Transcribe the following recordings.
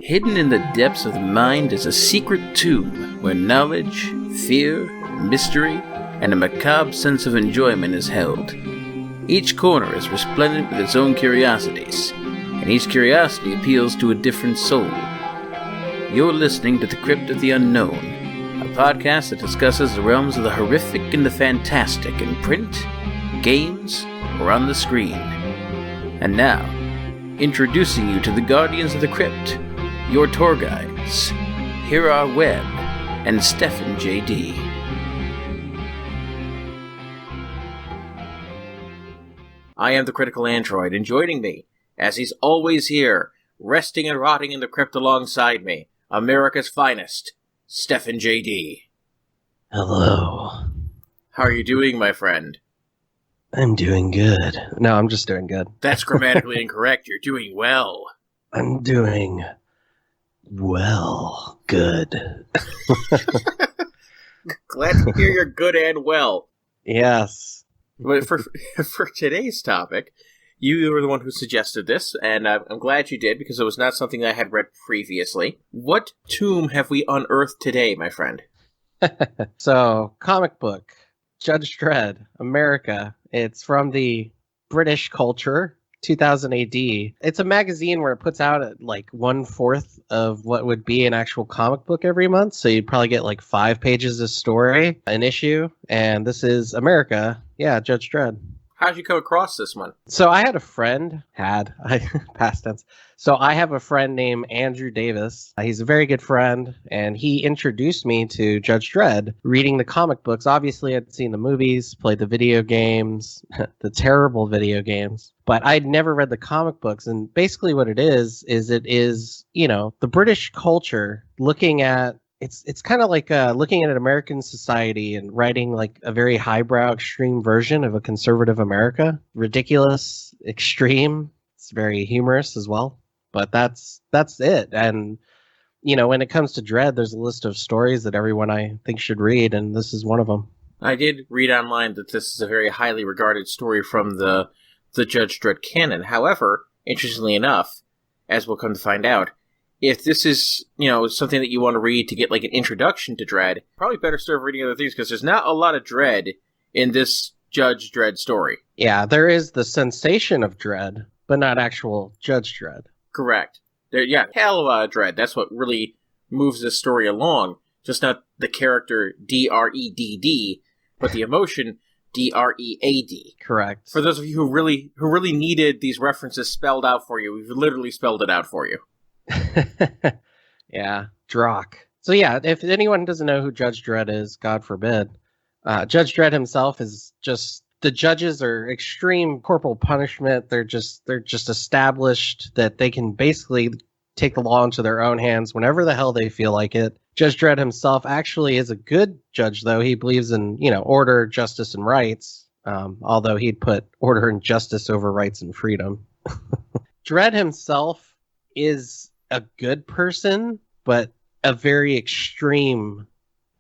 Hidden in the depths of the mind is a secret tomb where knowledge, fear, mystery, and a macabre sense of enjoyment is held. Each corner is resplendent with its own curiosities, and each curiosity appeals to a different soul. You're listening to The Crypt of the Unknown, a podcast that discusses the realms of the horrific and the fantastic in print, games, or on the screen. And now, introducing you to the Guardians of the Crypt, your tour guides. Here are Webb and Stephen J.D. I am the Critical Android, and joining me, as he's always here, resting and rotting in the crypt alongside me, America's finest, Stephen J.D. Hello. How are you doing, my friend? I'm doing good. No, I'm just doing good. That's grammatically incorrect. You're doing well. I'm doing well. Good. Glad to hear you're good and well. Yes. But for today's topic, you were the one who suggested this, and I'm glad you did, because it was not something I had read previously. What tomb have we unearthed today, my friend? So, comic book, Judge Dredd America. It's from the British culture, 2000 AD. It's a magazine where it puts out at like 1/4 of what would be an actual comic book every month. So you'd probably get like 5 pages of story, an issue. And this is America. Yeah, Judge Dredd. How'd you come across this one? So I had a friend, past tense. So I have a friend named Andrew Davis. He's a very good friend, and he introduced me to Judge Dredd, reading the comic books. Obviously, I'd seen the movies, played the video games, the terrible video games, but I'd never read the comic books. And basically what it is, you know, the British culture looking at It's kind of like looking at an American society and writing like a very highbrow, extreme version of a conservative America. Ridiculous, extreme. It's very humorous as well. But that's it. And, you know, when it comes to Dredd, there's a list of stories that everyone I think should read, and this is one of them. I did read online that this is a very highly regarded story from the Judge Dredd canon. However, interestingly enough, as we'll come to find out, if this is, you know, something that you want to read to get like an introduction to Dredd, probably better start reading other things, because there's not a lot of Dredd in this Judge Dredd story. Yeah, there is the sensation of Dredd, but not actual Judge Dredd. Correct. Hell of a lot of Dredd. That's what really moves this story along. Just not the character D-R-E-D-D, but the emotion D-R-E-A-D. Correct. For those of you who really needed these references spelled out for you, we've literally spelled it out for you. Yeah, Drock. So yeah, if anyone doesn't know who Judge Dredd is, God forbid, Judge Dredd himself is just, the judges are extreme corporal punishment. They're just established that they can basically take the law into their own hands whenever the hell they feel like it. Judge Dredd himself actually is a good judge, though. He believes in, you know, order, justice, and rights, although he'd put order and justice over rights and freedom. Dredd himself is a good person, but a very extreme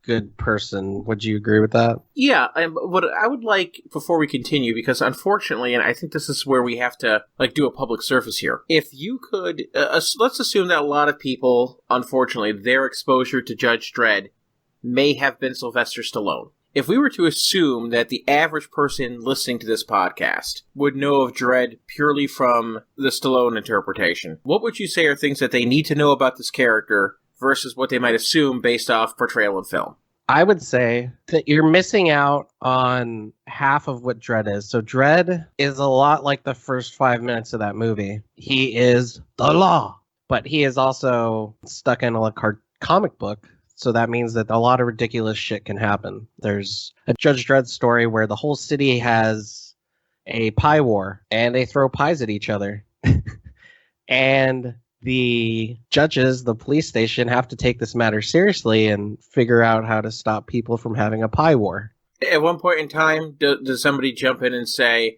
good person. Would you agree with that? Yeah, what I would like, before we continue, because unfortunately, and I think this is where we have to like do a public service here, if you could, let's assume that a lot of people, unfortunately, their exposure to Judge Dredd may have been Sylvester Stallone. If we were to assume that the average person listening to this podcast would know of Dredd purely from the Stallone interpretation, what would you say are things that they need to know about this character versus what they might assume based off portrayal in film? I would say that you're missing out on half of what Dredd is. So Dredd is a lot like the first 5 minutes of that movie. He is the law, but he is also stuck in a comic book. So that means that a lot of ridiculous shit can happen. There's a Judge Dredd story where the whole city has a pie war, and they throw pies at each other. And the judges, the police station, have to take this matter seriously and figure out how to stop people from having a pie war. At one point in time, does somebody jump in and say,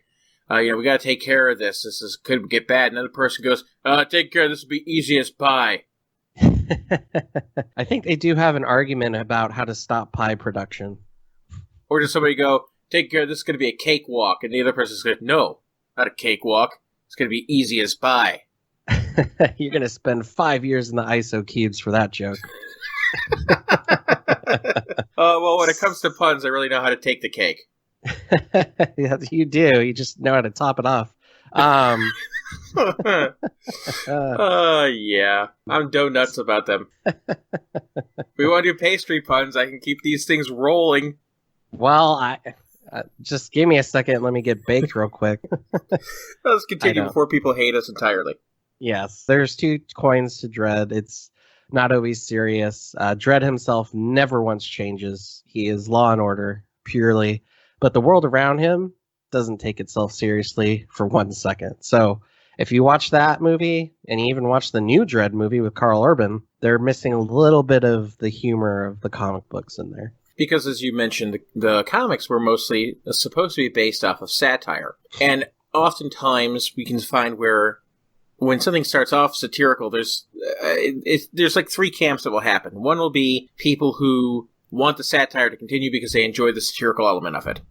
we got to take care of this. Could get bad. Another person goes, take care of this. Will be easy as pie. I think they do have an argument about how to stop pie production. Or does somebody go, take care, this is going to be a cakewalk, and the other person's going, no, not a cakewalk. It's going to be easy as pie. You're going to spend 5 years in the ISO cubes for that joke. Well, when it comes to puns, I really know how to take the cake. Yeah, you do. You just know how to top it off. Yeah. I'm nuts about them. If we want to do pastry puns, I can keep these things rolling. Well, I just give me a second. Let me get baked real quick. Let's continue before people hate us entirely. Yes, there's 2 coins to Dredd. It's not always serious. Dredd himself never once changes. He is law and order, purely. But the world around him doesn't take itself seriously for 1 second. So if you watch that movie, and you even watch the new Dredd movie with Carl Urban, they're missing a little bit of the humor of the comic books in there. Because, as you mentioned, the comics were mostly supposed to be based off of satire. And oftentimes we can find where when something starts off satirical, there's like 3 camps that will happen. One will be people who want the satire to continue because they enjoy the satirical element of it.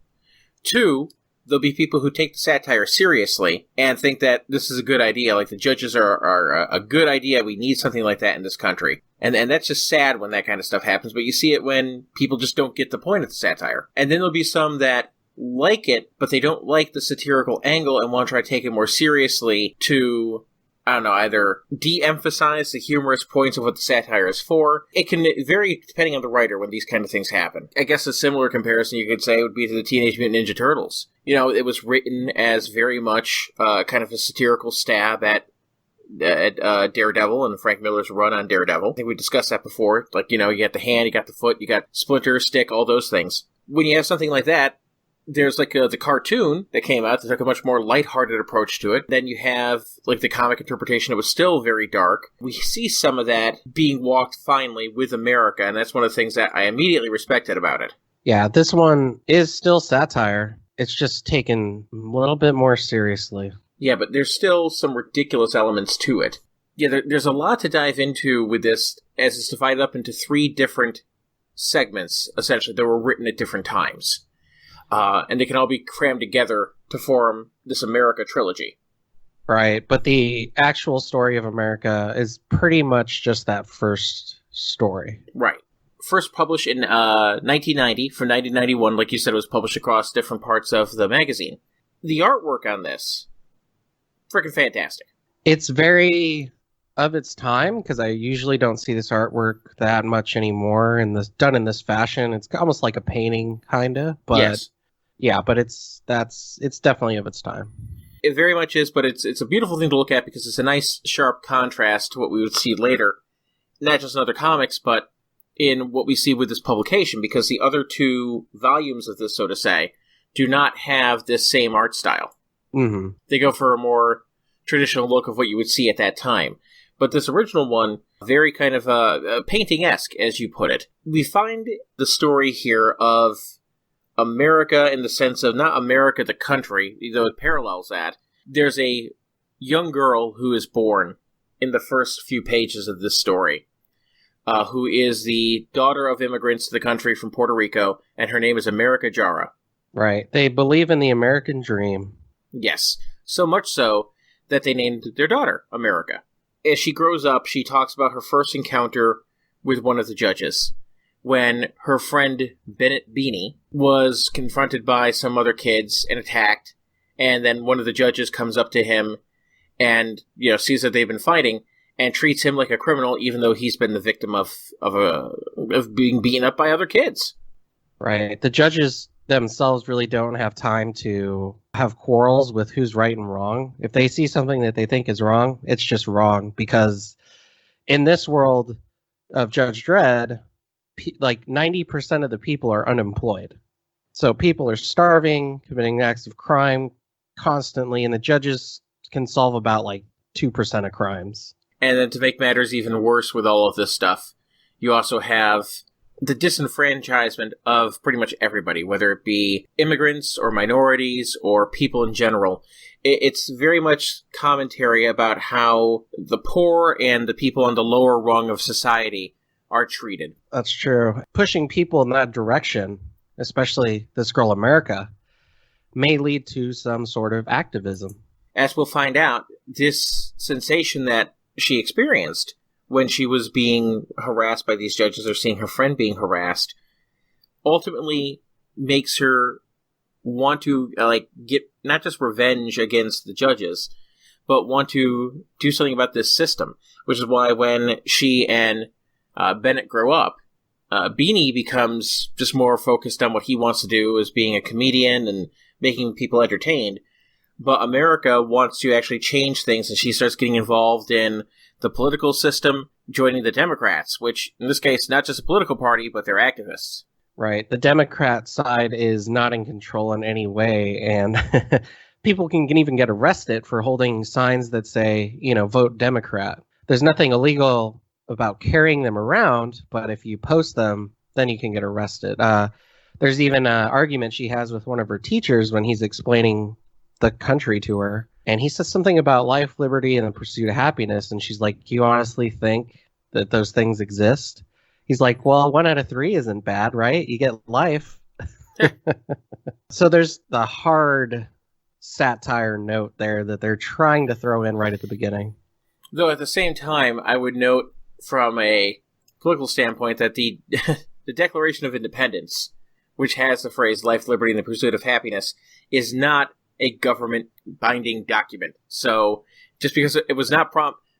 2, there'll be people who take the satire seriously and think that this is a good idea, like the judges are a good idea, we need something like that in this country. And that's just sad when that kind of stuff happens, but you see it when people just don't get the point of the satire. And then there'll be some that like it, but they don't like the satirical angle and want to try to take it more seriously to, I don't know, either de-emphasize the humorous points of what the satire is for. It can vary depending on the writer when these kind of things happen. I guess a similar comparison you could say would be to the Teenage Mutant Ninja Turtles. You know, it was written as very much kind of a satirical stab at Daredevil and Frank Miller's run on Daredevil. I think we discussed that before. Like, you know, you got the hand, you got the foot, you got Splinter, Stick, all those things. When you have something like that, there's like the cartoon that came out that took a much more lighthearted approach to it. Then you have like the comic interpretation that was still very dark. We see some of that being walked finely with America, and that's one of the things that I immediately respected about it. Yeah, this one is still satire. It's just taken a little bit more seriously. Yeah, but there's still some ridiculous elements to it. Yeah, there's a lot to dive into with this, as it's divided up into 3 different segments, essentially, that were written at different times. And they can all be crammed together to form this America trilogy. Right, but the actual story of America is pretty much just that first story. Right. First published in 1990, from 1991, like you said, it was published across different parts of the magazine. The artwork on this, freaking fantastic. It's very of its time, because I usually don't see this artwork that much anymore, and done in this fashion. It's almost like a painting, kind of. But yes. Yeah, but it's definitely of its time. It very much is, but it's a beautiful thing to look at because it's a nice, sharp contrast to what we would see later. Not just in other comics, but in what we see with this publication, because the other 2 volumes of this, so to say, do not have this same art style. Mm-hmm. They go for a more traditional look of what you would see at that time. But this original one, very kind of painting-esque, as you put it. We find the story here of America in the sense of not America the country, though it parallels that. There's a young girl who is born in the first few pages of this story, who is the daughter of immigrants to the country from Puerto Rico, and her name is America Jara. Right. They believe in the American dream. Yes. So much so that they named their daughter America. As she grows up, she talks about her first encounter with one of the judges, when her friend Bennett Beanie was confronted by some other kids and attacked, and then one of the judges comes up to him and, you know, sees that they've been fighting and treats him like a criminal, even though he's been the victim of being beaten up by other kids. Right. The judges themselves really don't have time to have quarrels with who's right and wrong. If they see something that they think is wrong, it's just wrong, because in this world of Judge Dredd, like 90% of the people are unemployed. So people are starving, committing acts of crime constantly, and the judges can solve about like 2% of crimes. And then to make matters even worse with all of this stuff, you also have the disenfranchisement of pretty much everybody, whether it be immigrants or minorities or people in general. It's very much commentary about how the poor and the people on the lower rung of society are treated. That's true. Pushing people in that direction especially this girl America, may lead to some sort of activism. As we'll find out, this sensation that she experienced when she was being harassed by these judges or seeing her friend being harassed ultimately makes her want to get not just revenge against the judges, but want to do something about this system, which is why when she and Bennett grow up, Beanie becomes just more focused on what he wants to do as being a comedian and making people entertained. But America wants to actually change things, and she starts getting involved in the political system, joining the Democrats, which in this case, not just a political party, but they're activists. Right. The Democrat side is not in control in any way, and people can even get arrested for holding signs that say, vote Democrat. There's nothing illegal about carrying them around, but if you post them, then you can get arrested. There's even an argument she has with one of her teachers when he's explaining the country to her, and he says something about life, liberty, and the pursuit of happiness, and she's like, "Do you honestly think that those things exist?" He's like, "Well, 1 out of 3 isn't bad, right? You get life." So there's the hard satire note there that they're trying to throw in right at the beginning. Though at the same time, I would note from a political standpoint that the the Declaration of Independence, which has the phrase life, liberty, and the pursuit of happiness, is not a government binding document. So just because it was not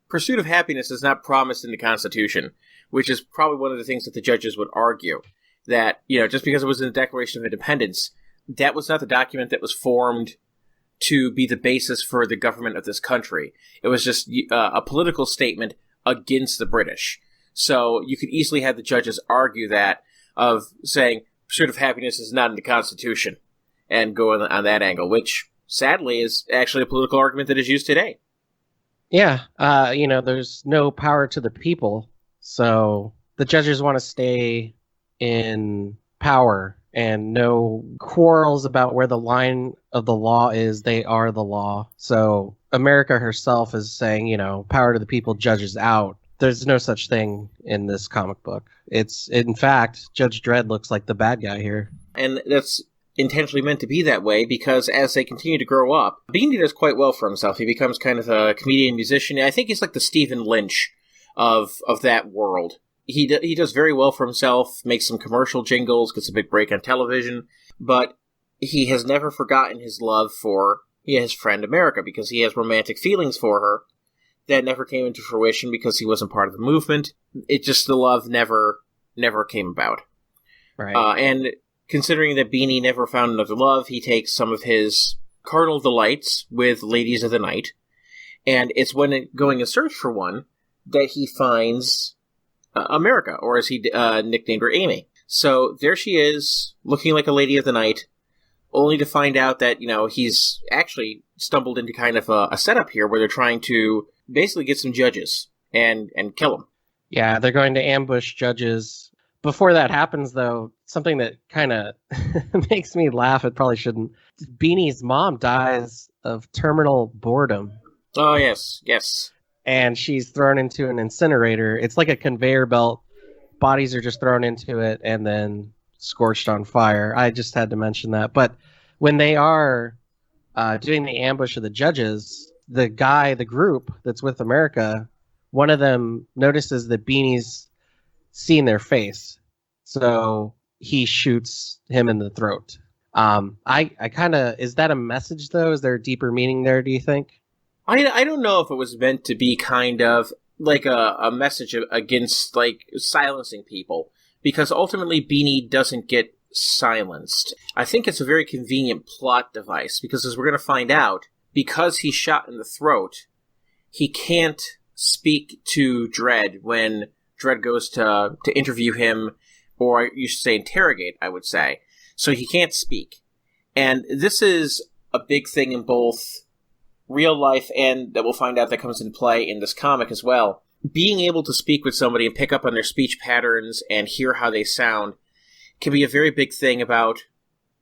pursuit of happiness is not promised in the Constitution, which is probably one of the things that the judges would argue, that, just because it was in the Declaration of Independence, that was not the document that was formed to be the basis for the government of this country. It was just a political statement against the British. So you could easily have the judges argue that, of saying pursuit of happiness is not in the Constitution, and go on that angle, which sadly is actually a political argument that is used today. Yeah, there's no power to the people, so the judges want to stay in power, and no quarrels about where the line of the law is. They are the law. So America herself is saying, power to the people, judges out. There's no such thing in this comic book. It's, in fact, Judge Dredd looks like the bad guy here. And that's intentionally meant to be that way, because as they continue to grow up, Beanie does quite well for himself. He becomes kind of a comedian musician. I think he's like the Stephen Lynch of that world. He does very well for himself, makes some commercial jingles, gets a big break on television, but he has never forgotten his love for his friend America, because he has romantic feelings for her that never came into fruition because he wasn't part of the movement. It just, the love never came about. Right. And considering that Beanie never found another love, he takes some of his carnal delights with ladies of the night, and it's when going in search for one that he finds America, or as he nicknamed her, Amy. So there she is, looking like a lady of the night, only to find out that, he's actually stumbled into kind of a setup here where they're trying to basically get some judges and kill them. Yeah, they're going to ambush judges. Before that happens, though, something that kind of makes me laugh, it probably shouldn't. Beanie's mom dies of terminal boredom. Oh, yes. And she's thrown into an incinerator. It's like a conveyor belt. Bodies are just thrown into it and then scorched on fire. I just had to mention that. But when they are doing the ambush of the judges, the group that's with America, one of them notices that Beanie's seeing their face. So he shoots him in the throat. I kind of, is that a message, though? Is there a deeper meaning there, do you think? I don't know if it was meant to be kind of like a message against, like, silencing people, because ultimately Beanie doesn't get silenced. I think it's a very convenient plot device, because as we're going to find out, because he's shot in the throat, he can't speak to Dredd when Dredd goes to interview him, or you should say interrogate, I would say. So he can't speak. And this is a big thing in both real life, and that we'll find out that comes into play in this comic as well. Being able to speak with somebody and pick up on their speech patterns and hear how they sound can be a very big thing about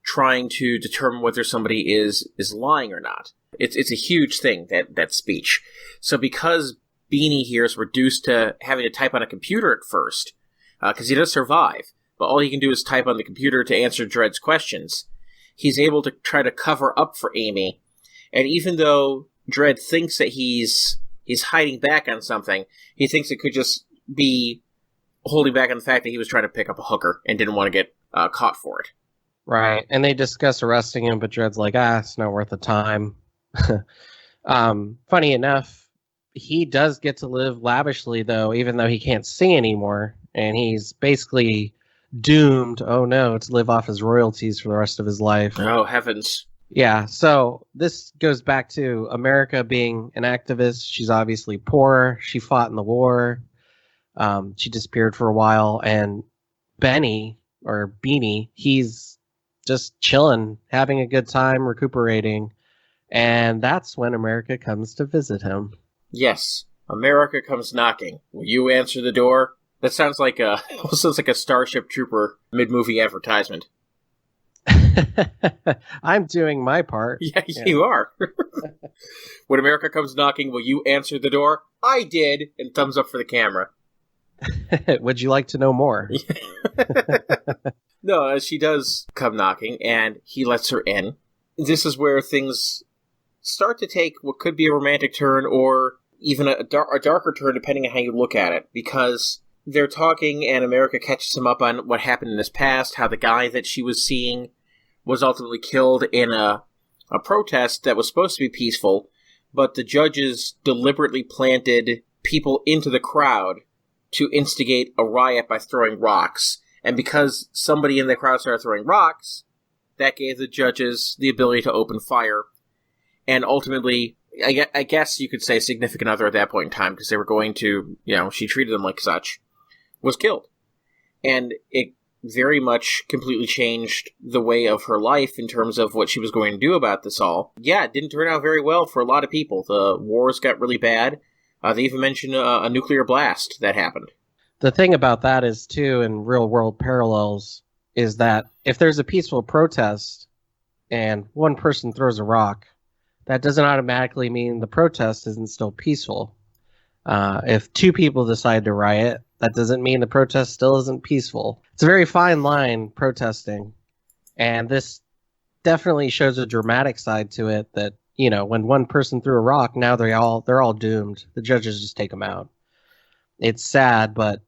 trying to determine whether somebody is lying or not. It's a huge thing, that speech. So because Beanie here is reduced to having to type on a computer at first, because he does survive, but all he can do is type on the computer to answer Dredd's questions. He's able to try to cover up for Amy, and even though Dredd thinks that he's hiding back on something, he thinks it could just be holding back on the fact that he was trying to pick up a hooker and didn't want to get caught for it. Right, and they discuss arresting him, but Dredd's like, it's not worth the time. Funny enough, he does get to live lavishly, though, even though he can't sing anymore, and he's basically doomed, to live off his royalties for the rest of his life. Oh, heavens. Yeah, so this goes back to America being an activist. She's obviously poor. She fought in the war. She disappeared for a while, and Benny, or Beanie, he's just chilling, having a good time, recuperating, and that's when America comes to visit him. Yes, America comes knocking. Will you answer the door? That sounds like a Starship Trooper mid-movie advertisement. I'm doing my part. Yeah, you are. When America comes knocking, will you answer the door? I did, and thumbs up for the camera. Would you like to know more? No, she does come knocking, and he lets her in. This is where things start to take what could be a romantic turn, or even a darker turn, depending on how you look at it, because they're talking, and America catches him up on what happened in his past, how the guy that she was seeing was ultimately killed in a protest that was supposed to be peaceful, but the judges deliberately planted people into the crowd to instigate a riot by throwing rocks. And because somebody in the crowd started throwing rocks, that gave the judges the ability to open fire. And ultimately, I guess you could say significant other at that point in time, because they were going to, she treated them like such, was killed. And it very much completely changed the way of her life in terms of what she was going to do about this all. Yeah, it didn't turn out very well for a lot of people. The wars got really bad. They even mentioned a nuclear blast that happened. The thing about that is, too, in real-world parallels, is that if there's a peaceful protest and one person throws a rock, that doesn't automatically mean the protest isn't still peaceful. If two people decide to riot, that doesn't mean the protest still isn't peaceful. It's a very fine line, protesting. And this definitely shows a dramatic side to it that, when one person threw a rock, now they're all doomed. The judges just take them out. It's sad, but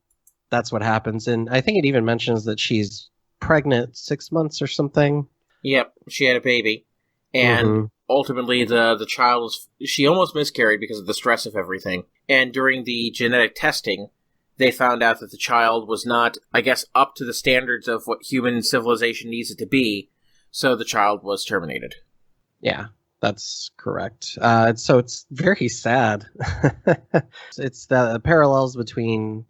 that's what happens. And I think it even mentions that she's pregnant 6 months or something. Yep, she had a baby. And ultimately, the child she almost miscarried because of the stress of everything. And during the genetic testing, they found out that the child was not, I guess, up to the standards of what human civilization needs it to be, so the child was terminated. Yeah, that's correct. So it's very sad. It's the parallels between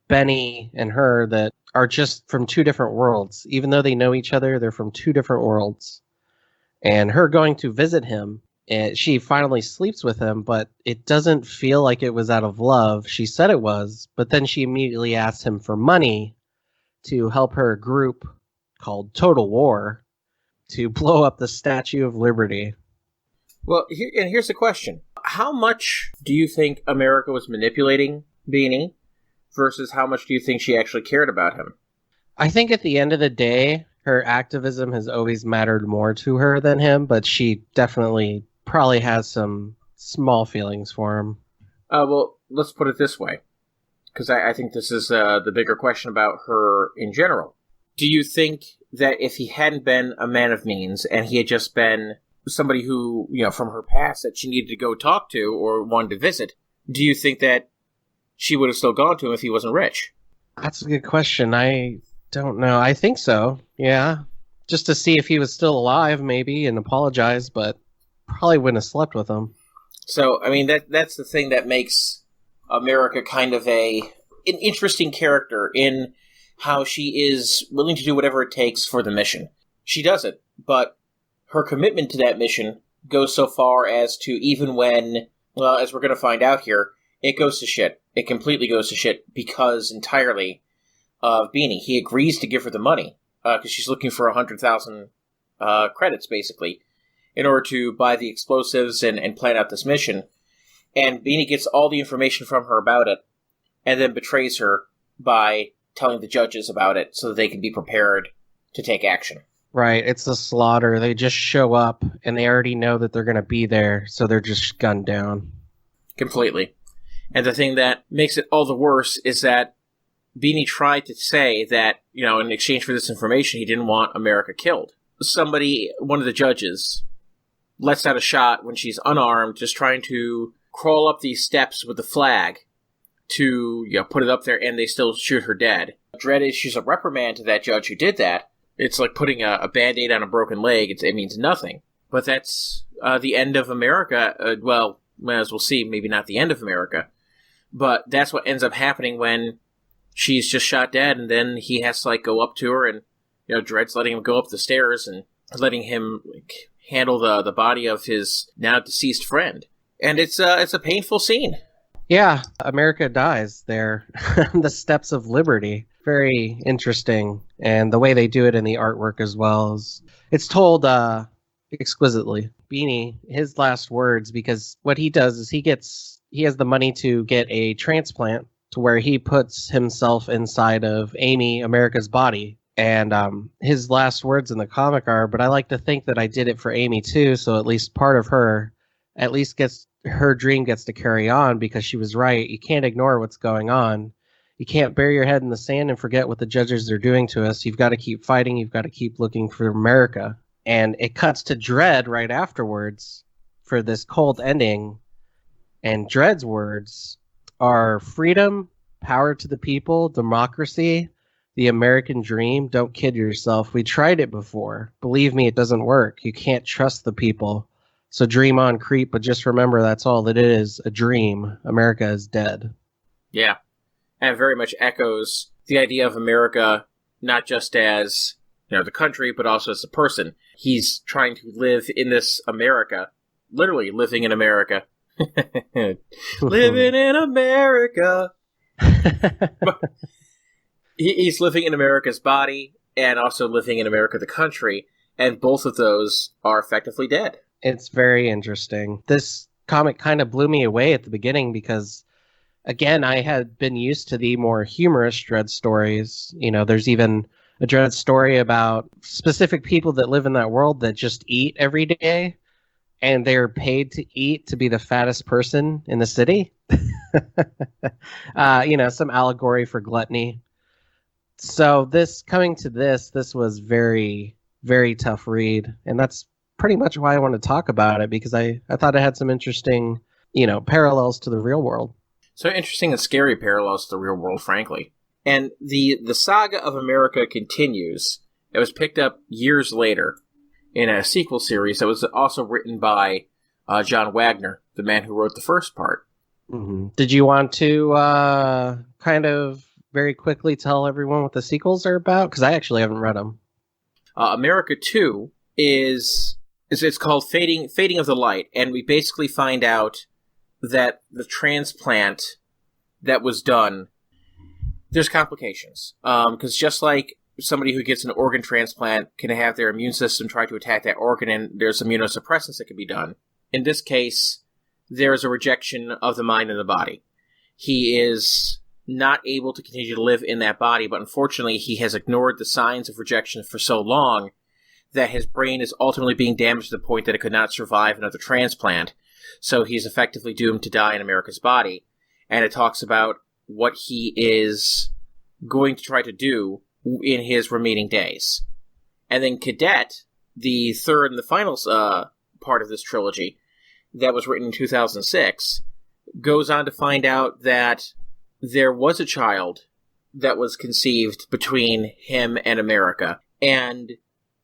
Benny and her that are just from two different worlds. Even though they know each other, they're from two different worlds. And her going to visit him, she finally sleeps with him, but it doesn't feel like it was out of love. She said it was, but then she immediately asked him for money to help her group called Total War to blow up the Statue of Liberty. Well, here's the question. How much do you think America was manipulating Beanie versus how much do you think she actually cared about him? I think at the end of the day, her activism has always mattered more to her than him, but she definitely probably has some small feelings for him. Well, let's put it this way, because I think this is the bigger question about her in general. Do you think that if he hadn't been a man of means and he had just been somebody who, from her past that she needed to go talk to or wanted to visit, do you think that she would have still gone to him if he wasn't rich? That's a good question. I don't know. I think so. Yeah. Just to see if he was still alive, maybe, and apologize, but probably wouldn't have slept with him. So, I mean, that's the thing that makes America kind of an interesting character in how she is willing to do whatever it takes for the mission. She does it, but her commitment to that mission goes so far as to even when, well, as we're going to find out here, it goes to shit. It completely goes to shit because entirely of Beanie. He agrees to give her the money because she's looking for 100,000 credits, basically, in order to buy the explosives and plan out this mission. And Beanie gets all the information from her about it and then betrays her by telling the judges about it so that they can be prepared to take action. Right, it's a slaughter. They just show up, and they already know that they're going to be there, so they're just gunned down. Completely. And the thing that makes it all the worse is that Beanie tried to say that, in exchange for this information, he didn't want America killed. One of the judges, lets out a shot when she's unarmed, just trying to crawl up these steps with the flag to put it up there, and they still shoot her dead. Dredd issues a reprimand to that judge who did that. It's like putting a Band-Aid on a broken leg. It means nothing. But that's the end of America. As we'll see, maybe not the end of America. But that's what ends up happening when she's just shot dead, and then he has to go up to her, and Dredd's letting him go up the stairs and letting him handle the body of his now deceased friend. And it's a painful scene. Yeah, America dies there. The Steps of Liberty. Very interesting. And the way they do it in the artwork as well. It's told exquisitely. Beanie, his last words, because what he does is he has the money to get a transplant to where he puts himself inside of Amy, America's body. And his last words in the comic are, but I like to think that I did it for Amy too, so at least part of her at least her dream gets to carry on, because she was right. You can't ignore what's going on. You can't bury your head in the sand and forget what the judges are doing to us. You've got to keep fighting. You've got to keep looking for America. And it cuts to Dredd right afterwards for this cold ending. And Dredd's words are freedom, power to the people, democracy, the American dream. Don't kid yourself. We tried it before. Believe me, it doesn't work. You can't trust the people. So dream on, creep, but just remember that's all it is, a dream. America is dead. Yeah. And it very much echoes the idea of America, not just as, the country, but also as a person. He's trying to live in this America, literally living in America. Living in America. He's living in America's body and also living in America, the country, and both of those are effectively dead. It's very interesting. This comic kind of blew me away at the beginning because, again, I had been used to the more humorous Dredd stories. There's even a Dredd story about specific people that live in that world that just eat every day, and they're paid to eat to be the fattest person in the city. Some allegory for gluttony. So this was very, very tough read, and that's pretty much why I want to talk about it, because I thought it had some interesting, parallels to the real world. So interesting and scary parallels to the real world, frankly. And the saga of America continues. It was picked up years later in a sequel series that was also written by John Wagner, the man who wrote the first part. Mm-hmm. Did you want to kind of very quickly tell everyone what the sequels are about? Because I actually haven't read them. America 2 it's called Fading of the Light, and we basically find out that the transplant that was done, there's complications. Because just like somebody who gets an organ transplant can have their immune system try to attack that organ, and there's immunosuppressants that can be done. In this case, there's a rejection of the mind and the body. He is not able to continue to live in that body, but unfortunately he has ignored the signs of rejection for so long that his brain is ultimately being damaged to the point that it could not survive another transplant. So he's effectively doomed to die in America's body. And it talks about what he is going to try to do in his remaining days. And then Cadet, the third and the final part of this trilogy, that was written in 2006, goes on to find out that there was a child that was conceived between him and America, and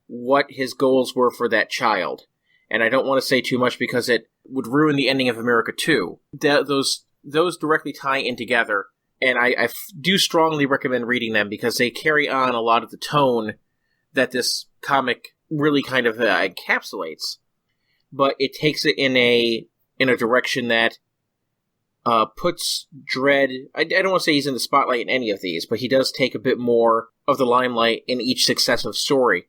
what his goals were for that child. And I don't want to say too much because it would ruin the ending of America 2. Those directly tie in together, and I do strongly recommend reading them because they carry on a lot of the tone that this comic really kind of encapsulates. But it takes it in a direction that puts Dredd... I don't want to say he's in the spotlight in any of these, but he does take a bit more of the limelight in each successive story.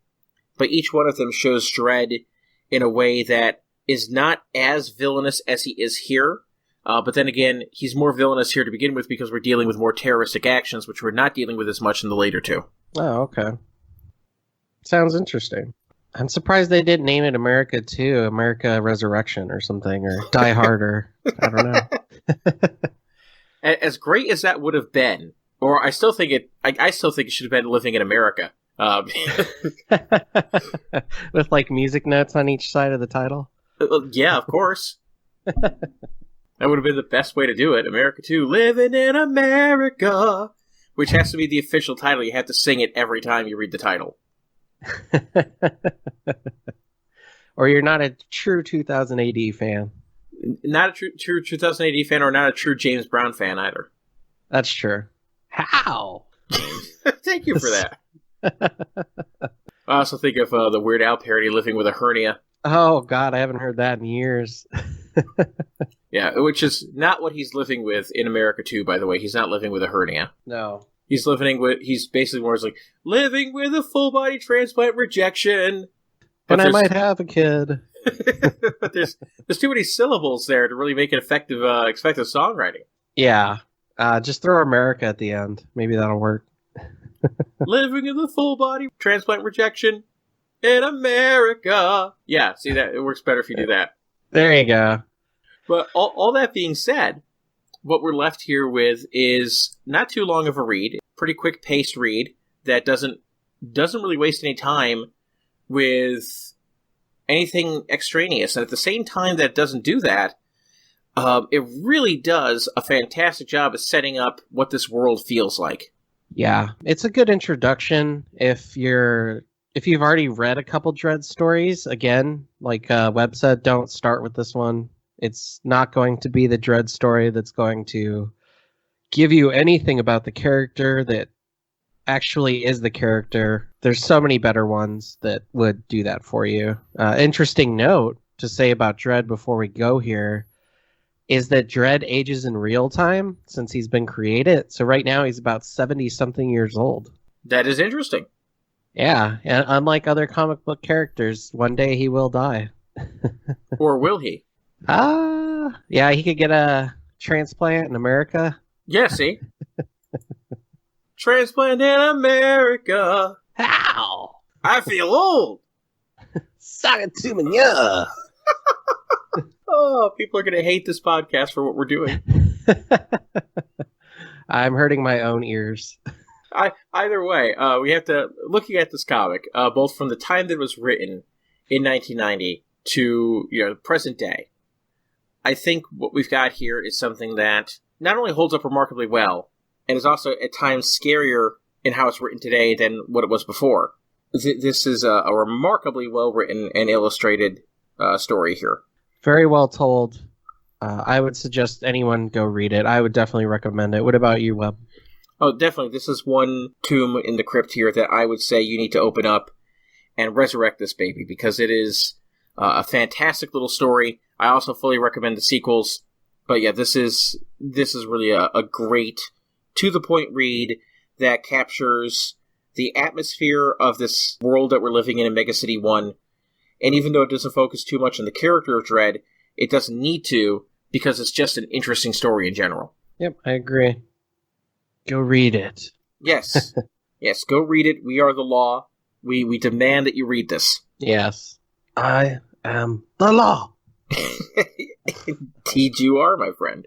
But each one of them shows Dredd in a way that is not as villainous as he is here, But then again, he's more villainous here to begin with because we're dealing with more terroristic actions, which we're not dealing with as much in the later two. Oh, okay. Sounds interesting. I'm surprised they didn't name it America 2, America Resurrection or something, or Die Harder. I don't know. As great as that would have been, or I still think it should have been Living in America. With like music notes on each side of the title? Yeah, of course. That would have been the best way to do it. America 2, Living in America, which has to be the official title. You have to sing it every time you read the title. Or you're not a true 2000 AD fan. Not a true 2000 AD fan, or not a true James Brown fan either. That's true. How? Thank you for that. I also think of the Weird Al parody, Living with a Hernia. Oh, God, I haven't heard that in years. Yeah, which is not what he's living with in America 2, by the way. He's not living with a hernia. No. He's basically more like, living with a full-body transplant rejection. But I might have a kid. But there's too many syllables there to really make it effective songwriting. Yeah. Just throw America at the end. Maybe that'll work. Living in the full-body transplant rejection in America. Yeah, see, that it works better if you do that. There you go. But all that being said, what we're left here with is not too long of a read, pretty quick-paced read that doesn't really waste any time with anything extraneous. And at the same time that it doesn't do that, it really does a fantastic job of setting up what this world feels like. Yeah, it's a good introduction if you've already read a couple Dredd stories. Again, like Webb said, don't start with this one. It's not going to be the Dredd story that's going to give you anything about the character that actually is the character. There's so many better ones that would do that for you. Interesting note to say about Dredd before we go here is that Dredd ages in real time since he's been created. So right now he's about 70-something years old. That is interesting. Yeah, and unlike other comic book characters, one day he will die. Or will he? Yeah, he could get a transplant in America. Yeah, see? Transplant in America. How? I feel old. Suck it to me, yeah. Oh, people are going to hate this podcast for what we're doing. I'm hurting my own ears. Either way, we have to, looking at this comic, both from the time that it was written in 1990 to the present day, I think what we've got here is something that not only holds up remarkably well, and is also at times scarier in how it's written today than what it was before. This is a remarkably well-written and illustrated story here. Very well told. I would suggest anyone go read it. I would definitely recommend it. What about you, Webb? Oh, definitely. This is one tomb in the crypt here that I would say you need to open up and resurrect this baby, because it is a fantastic little story. I also fully recommend the sequels. But yeah, this is really a great, to-the-point read that captures the atmosphere of this world that we're living in Mega City 1. And even though it doesn't focus too much on the character of Dredd, it doesn't need to, because it's just an interesting story in general. Yep, I agree. Go read it. Yes. Yes, go read it. We are the law. We demand that you read this. Yes. I am the law. Indeed you are, my friend.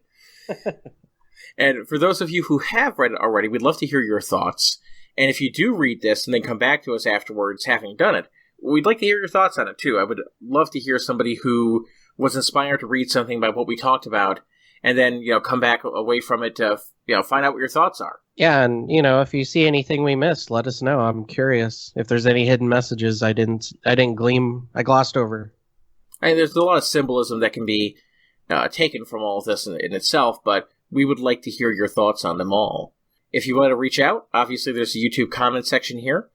And for those of you who have read it already, we'd love to hear your thoughts. And if you do read this and then come back to us afterwards, having done it, we'd like to hear your thoughts on it, too. I would love to hear somebody who was inspired to read something by what we talked about, and then, come back away from it to, find out what your thoughts are. Yeah, and, if you see anything we missed, let us know. I'm curious if there's any hidden messages I glossed over. And there's a lot of symbolism that can be taken from all of this in itself, but we would like to hear your thoughts on them all. If you want to reach out, obviously there's a YouTube comment section here,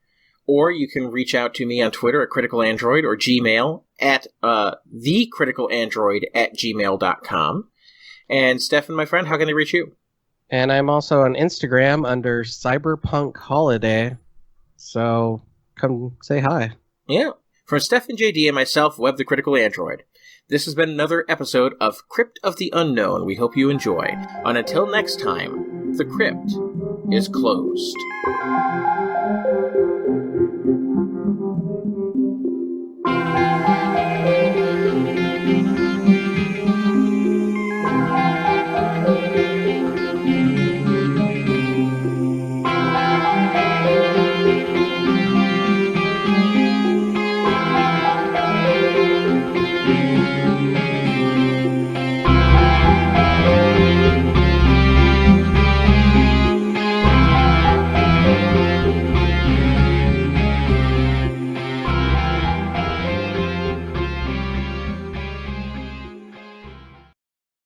or you can reach out to me on Twitter at CriticalAndroid or Gmail at thecriticalandroid@gmail.com. And Stefan, my friend, how can they reach you? And I'm also on Instagram under Cyberpunk Holiday, so come say hi. Yeah. From Stefan JD and myself, Webb the Critical Android. This has been another episode of Crypt of the Unknown. We hope you enjoy. And until next time, the crypt is closed.